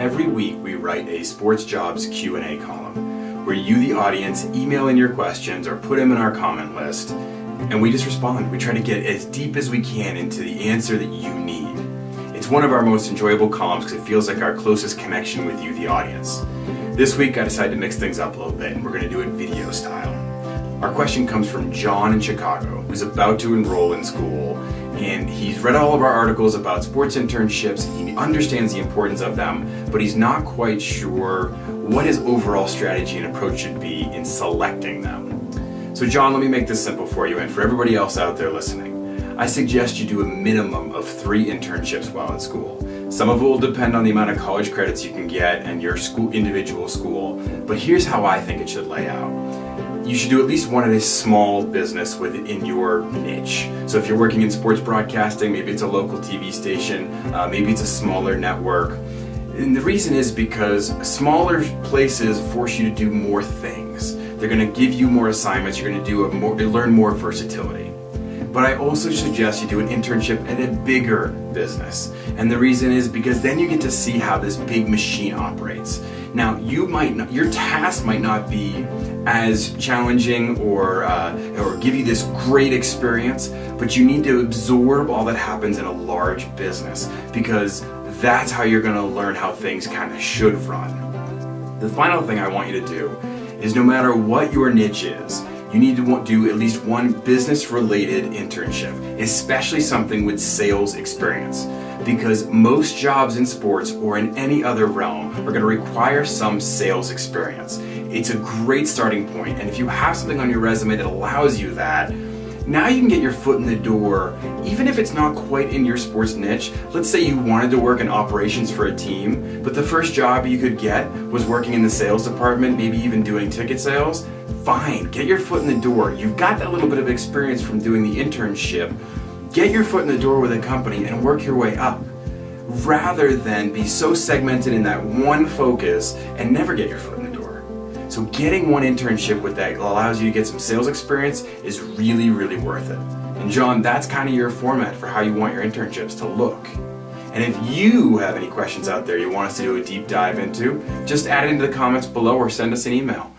every week we write a sports jobs Q&A column where you, the audience, email in your questions or put them in our comment list, and we just respond. We try to get as deep as we can into the answer that you need. It's one of our most enjoyable columns because it feels like our closest connection with you, the audience. This week I decided to mix things up a little bit and we're going to do it video style. Our question comes from John in Chicago, who's about to enroll in school, and he's read all of our articles about sports internships. He understands the importance of them, but he's not quite sure what his overall strategy and approach should be in selecting them. So John, let me make this simple for you and for everybody else out there listening. I suggest you do a minimum of 3 internships while in school. Some of it will depend on the amount of college credits you can get and your individual school, but here's how I think it should lay out. You should do at least one at a small business within your niche. So if you're working in sports broadcasting, maybe it's a local TV station, maybe it's a smaller network. And the reason is because smaller places force you to do more things. They're going to give you more assignments. You're going to learn more versatility. But I also suggest you do an internship at a bigger business. And the reason is because then you get to see how this big machine operates. Now, your task might not be as challenging or give you this great experience, but you need to absorb all that happens in a large business because that's how you're going to learn how things kind of should run. The final thing I want you to do is no matter what your niche is, you need to do at least one business-related internship, especially something with sales experience. Because most jobs in sports or in any other realm are going to require some sales experience. It's a great starting point, and if you have something on your resume that allows you that, now you can get your foot in the door, even if it's not quite in your sports niche. Let's say you wanted to work in operations for a team, but the first job you could get was working in the sales department, maybe even doing ticket sales. Fine, get your foot in the door. You've got that little bit of experience from doing the internship. Get your foot in the door with a company and work your way up, rather than be so segmented in that one focus and never get your foot in the door. So getting one internship with that allows you to get some sales experience is really, really worth it. And John, that's kind of your format for how you want your internships to look. And if you have any questions out there you want us to do a deep dive into, just add it into the comments below or send us an email.